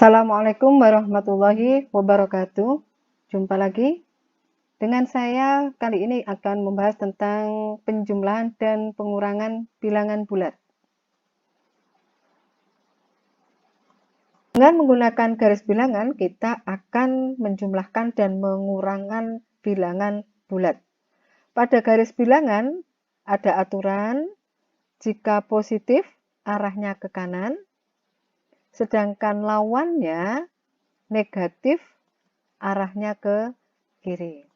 Assalamualaikum warahmatullahi wabarakatuh. Jumpa lagi dengan saya. Kali ini akan membahas tentang penjumlahan dan pengurangan bilangan bulat. Dengan menggunakan garis bilangan, kita akan menjumlahkan dan mengurangkan bilangan bulat. Pada garis bilangan ada aturan jika positif arahnya ke kanan, sedangkan lawannya negatif arahnya ke kiri.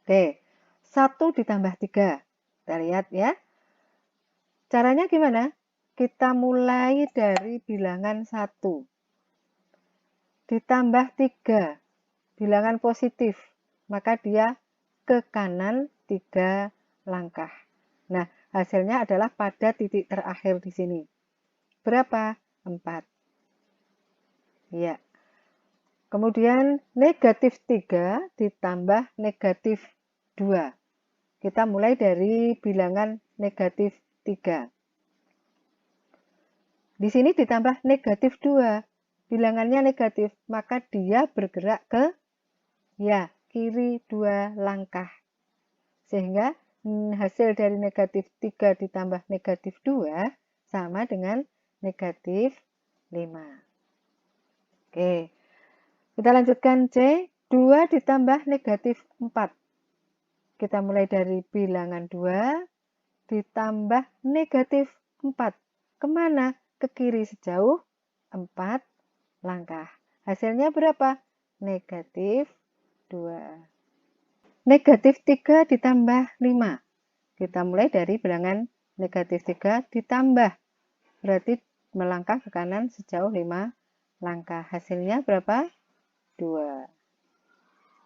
Oke, 1 ditambah 3. Kita lihat ya. Caranya gimana? Kita mulai dari bilangan 1. Ditambah 3. Bilangan positif. Maka dia ke kanan 3 langkah. Nah, hasilnya adalah pada titik terakhir di sini. Berapa? 4. Ya. Kemudian negatif 3 ditambah negatif 2. Kita mulai dari bilangan negatif 3. Di sini ditambah negatif 2. Bilangannya negatif, maka dia bergerak ke kiri 2 langkah. Sehingga hasil dari negatif 3 ditambah negatif 2 sama dengan negatif 5. Oke, kita lanjutkan C. 2 ditambah negatif 4. Kita mulai dari bilangan 2 ditambah negatif 4. Kemana? Ke kiri sejauh 4 langkah. Hasilnya berapa? Negatif 2. Negatif 3 ditambah 5. Kita mulai dari bilangan negatif 3 ditambah. Berarti melangkah ke kanan sejauh 5 langkah. Hasilnya berapa? 2.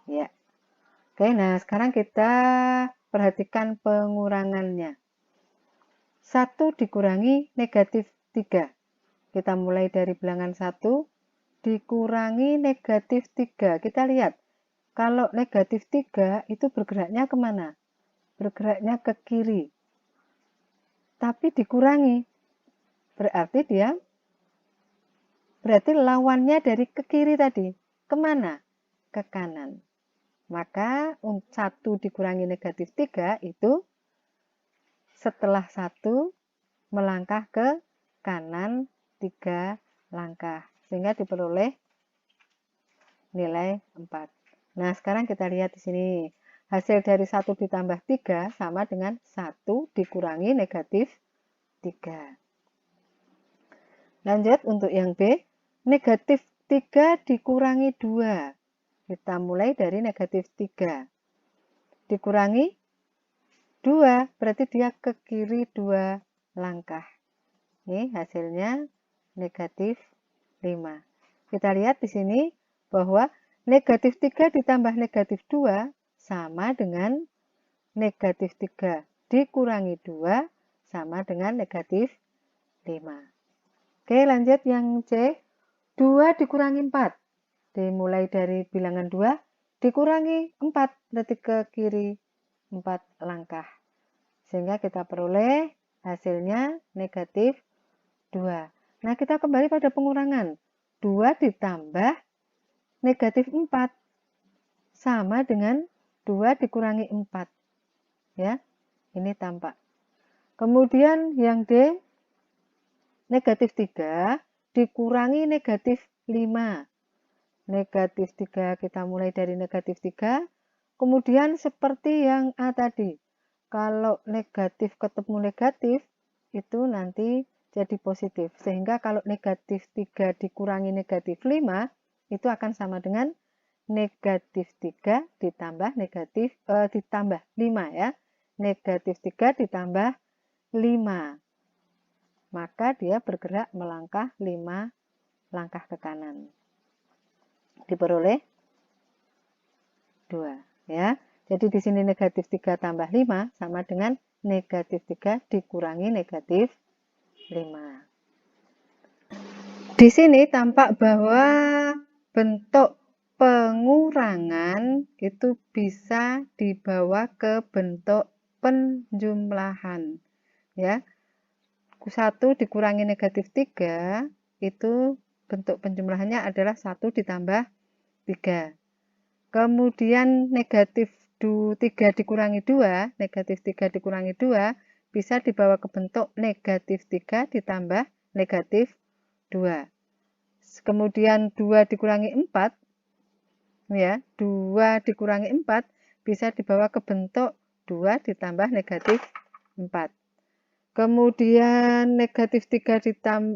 Ya. Oke, nah sekarang kita perhatikan pengurangannya. 1 dikurangi negatif 3. Kita mulai dari bilangan 1 dikurangi negatif 3. Kita lihat, kalau negatif 3 itu bergeraknya kemana? Bergeraknya ke kiri. Tapi dikurangi. Berarti lawannya dari ke kiri tadi. Kemana? Ke kanan. Maka 1 dikurangi negatif 3 itu setelah 1 melangkah ke kanan 3 langkah. Sehingga diperoleh nilai 4. Nah, sekarang kita lihat di sini. Hasil dari 1 ditambah 3 sama dengan 1 dikurangi negatif 3. Lanjut untuk yang B. Negatif 3 dikurangi 2. Kita mulai dari negatif 3. Dikurangi 2, berarti dia ke kiri 2 langkah. Ini hasilnya negatif 5. Kita lihat di sini bahwa negatif 3 ditambah negatif 2 sama dengan negatif 3 dikurangi 2 sama dengan negatif 5. Oke, lanjut yang C. 2 dikurangi 4. Dimulai dari bilangan 2 dikurangi 4, berarti ke kiri 4 langkah. Sehingga kita peroleh hasilnya negatif 2. Nah, kita kembali pada pengurangan. 2 ditambah negatif 4 sama dengan 2 dikurangi 4. Ya, ini tampak. Kemudian yang D, negatif 3 dikurangi negatif 5. Negatif 3 kita mulai dari negatif 3. Kemudian seperti yang A tadi. Kalau negatif ketemu negatif, itu nanti jadi positif. Sehingga kalau negatif 3 dikurangi negatif 5, itu akan sama dengan negatif 3 ditambah ditambah 5 ya. Negatif 3 ditambah 5. Maka dia bergerak melangkah 5 langkah ke kanan. Diperoleh 2 ya. Jadi di sini negatif 3 tambah 5 sama dengan negatif 3 dikurangi negatif 5. Di sini tampak bahwa bentuk pengurangan itu bisa dibawa ke bentuk penjumlahan. Ya. 1 dikurangi negatif 3 itu bentuk penjumlahannya adalah 1 ditambah 3. Kemudian negatif 3 dikurangi 2, negatif 3 dikurangi 2, bisa dibawa ke bentuk negatif 3 ditambah negatif 2. Kemudian 2 dikurangi 4, ya, 2 dikurangi 4 bisa dibawa ke bentuk 2 ditambah negatif 4. Kemudian negatif 3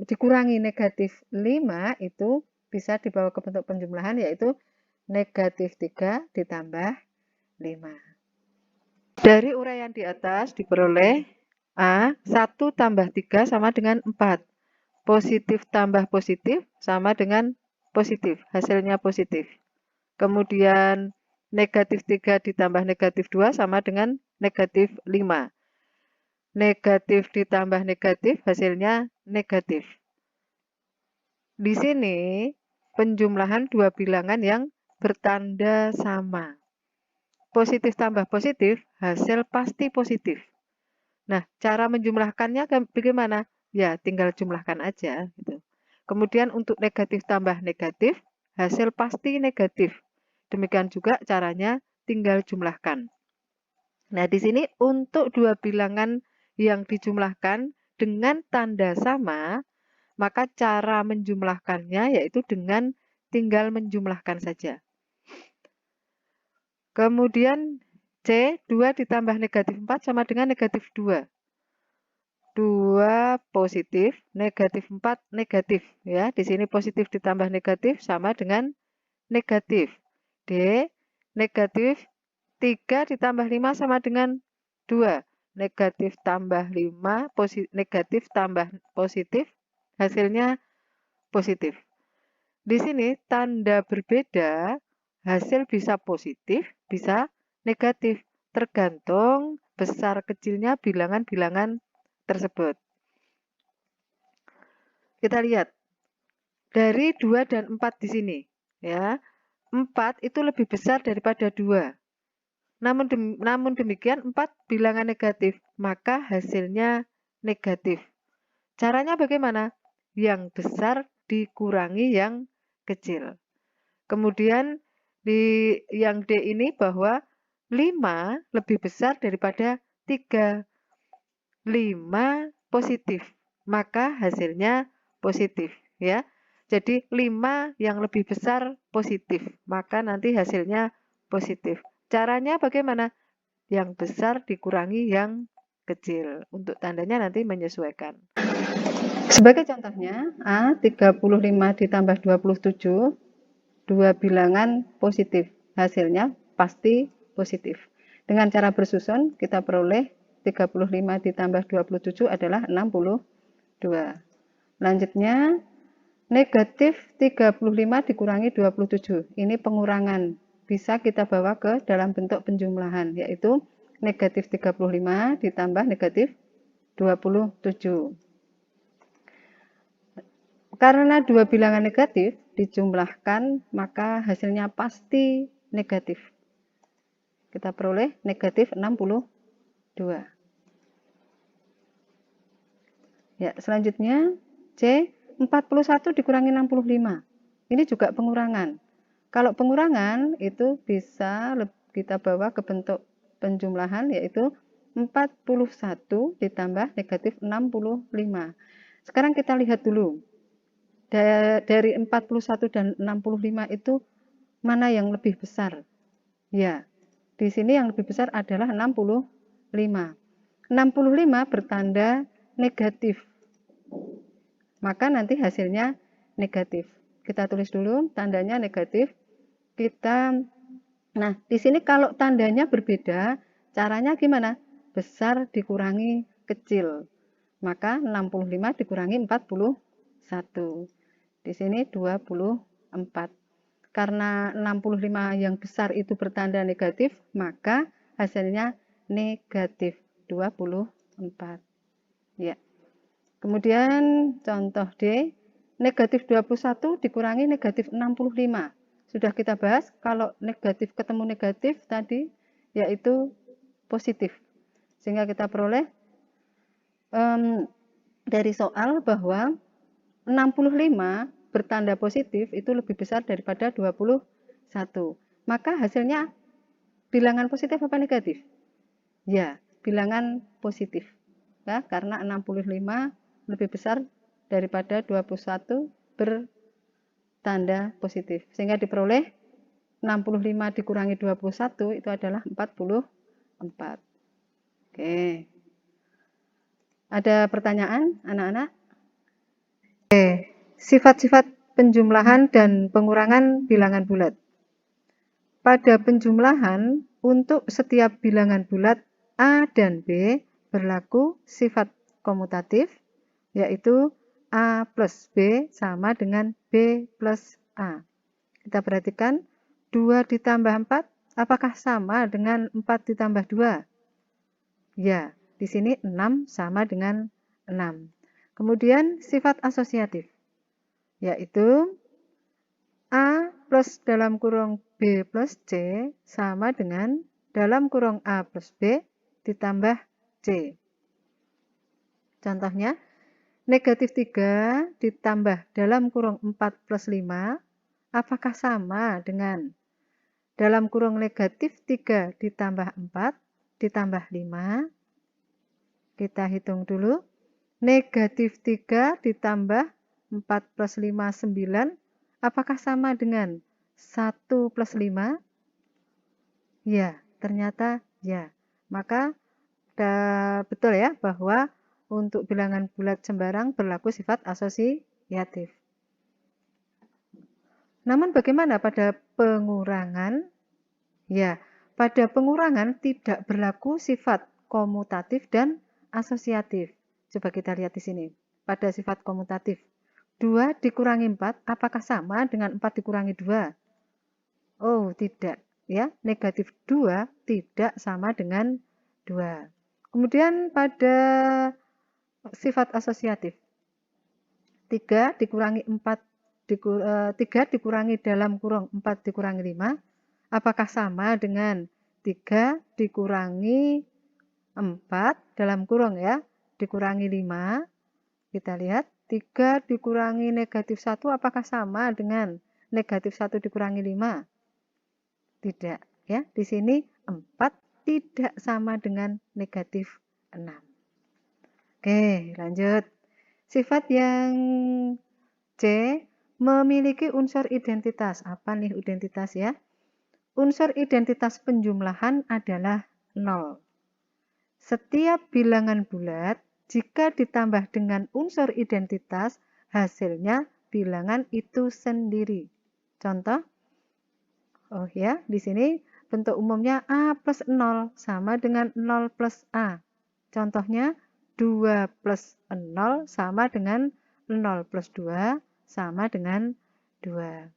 dikurangi negatif 5 itu bisa dibawa ke bentuk penjumlahan, yaitu negatif 3 ditambah 5. Dari uraian di atas diperoleh A, 1 tambah 3 sama dengan 4. Positif tambah positif sama dengan positif, hasilnya positif. Kemudian negatif 3 ditambah negatif 2 sama dengan negatif 5. Negatif ditambah negatif hasilnya negatif. Di sini penjumlahan dua bilangan yang bertanda sama. Positif tambah positif, hasil pasti positif. Nah, cara menjumlahkannya bagaimana? Ya, tinggal jumlahkan aja. Gitu. Kemudian untuk negatif tambah negatif, hasil pasti negatif. Demikian juga caranya, tinggal jumlahkan. Nah, di sini untuk dua bilangan yang dijumlahkan dengan tanda sama, maka cara menjumlahkannya yaitu dengan tinggal menjumlahkan saja. Kemudian C, 2 ditambah negatif 4 sama dengan negatif 2. 2 positif, negatif 4 negatif. Ya, di sini positif ditambah negatif sama dengan negatif. D, negatif 3 ditambah 5 sama dengan 2. Negatif tambah 5, negatif tambah positif, hasilnya positif. Di sini tanda berbeda, hasil bisa positif, bisa negatif, tergantung besar kecilnya bilangan-bilangan tersebut. Kita lihat, dari 2 dan 4 di sini, ya, 4 itu lebih besar daripada 2. Namun demikian 4 bilangan negatif, maka hasilnya negatif. Caranya bagaimana? Yang besar dikurangi yang kecil. Kemudian di yang D ini bahwa 5 lebih besar daripada 3. 5 positif, maka hasilnya positif, ya. Jadi 5 yang lebih besar positif, maka nanti hasilnya positif. Caranya bagaimana? Yang besar dikurangi yang kecil. Untuk tandanya nanti menyesuaikan. Sebagai contohnya, A 35 ditambah 27, dua bilangan positif. Hasilnya pasti positif. Dengan cara bersusun, kita peroleh 35 ditambah 27 adalah 62. Lanjutnya, negatif 35 dikurangi 27. Ini pengurangan. Bisa kita bawa ke dalam bentuk penjumlahan, yaitu negatif 35 ditambah negatif 27. Karena dua bilangan negatif dijumlahkan, maka hasilnya pasti negatif. Kita peroleh negatif 62. Ya, selanjutnya C, 41 dikurangi 65. Ini juga pengurangan. Kalau pengurangan itu bisa kita bawa ke bentuk penjumlahan, yaitu 41 ditambah negatif 65. Sekarang kita lihat dulu. Dari 41 dan 65 itu mana yang lebih besar? Ya, di sini yang lebih besar adalah 65. 65 bertanda negatif. Maka nanti hasilnya negatif. Kita tulis dulu tandanya negatif. Nah, di sini kalau tandanya berbeda, caranya gimana? Besar dikurangi kecil. Maka 65 dikurangi 41. Di sini 24. Karena 65 yang besar itu bertanda negatif, maka hasilnya negatif 24. Ya. Kemudian contoh D, negatif 21 dikurangi negatif 65. Sudah kita bahas, kalau negatif ketemu negatif tadi, yaitu positif. Sehingga kita peroleh dari soal bahwa 65 bertanda positif itu lebih besar daripada 21. Maka hasilnya bilangan positif apa negatif? Ya, bilangan positif. Ya, karena 65 lebih besar daripada 21 bertanda positif. Sehingga diperoleh 65 dikurangi 21 itu adalah 44. Oke. Ada pertanyaan, anak-anak? Oke. Sifat-sifat penjumlahan dan pengurangan bilangan bulat. Pada penjumlahan, untuk setiap bilangan bulat A dan B berlaku sifat komutatif, yaitu A plus B sama dengan B plus A. Kita perhatikan, 2 ditambah 4, apakah sama dengan 4 ditambah 2? Ya, di sini 6 sama dengan 6. Kemudian sifat asosiatif, yaitu A plus dalam kurung B plus C sama dengan dalam kurung A plus B ditambah C. Contohnya, negatif 3 ditambah dalam kurung 4 plus 5, apakah sama dengan dalam kurung negatif 3 ditambah 4 ditambah 5? Kita hitung dulu. Negatif 3 ditambah 4 plus 5, 9. Apakah sama dengan 1 plus 5? Ya, ternyata ya. Maka betul ya bahwa untuk bilangan bulat sembarang berlaku sifat asosiatif. Namun bagaimana pada pengurangan? Ya, pada pengurangan tidak berlaku sifat komutatif dan asosiatif. Coba kita lihat di sini. Pada sifat komutatif, 2 dikurangi 4, apakah sama dengan 4 dikurangi 2? Oh, tidak. Ya, negatif 2 tidak sama dengan 2. Kemudian pada sifat asosiatif, 3 dikurangi 4, 3 dikurangi dalam kurung 4 dikurangi 5, apakah sama dengan 3 dikurangi 4 dalam kurung ya, dikurangi 5? Kita lihat, 3 dikurangi negatif 1 apakah sama dengan negatif 1 dikurangi 5? Tidak, ya. Di sini 4 tidak sama dengan negatif 6. Oke, lanjut. Sifat yang C memiliki unsur identitas. Apa nih identitas ya? Unsur identitas penjumlahan adalah 0. Setiap bilangan bulat jika ditambah dengan unsur identitas, hasilnya bilangan itu sendiri. Contoh, oh ya, di sini bentuk umumnya A plus 0 sama dengan 0 plus A. Contohnya, 2 plus 0 sama dengan 0 plus 2 sama dengan 2.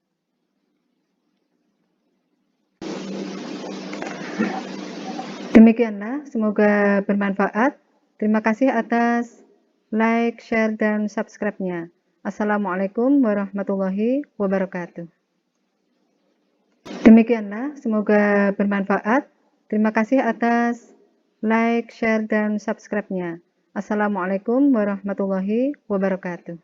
Demikianlah, semoga bermanfaat. Terima kasih atas like, share, dan subscribe-nya. Assalamualaikum warahmatullahi wabarakatuh. Demikianlah, semoga bermanfaat. Terima kasih atas like, share, dan subscribe-nya. Assalamualaikum warahmatullahi wabarakatuh.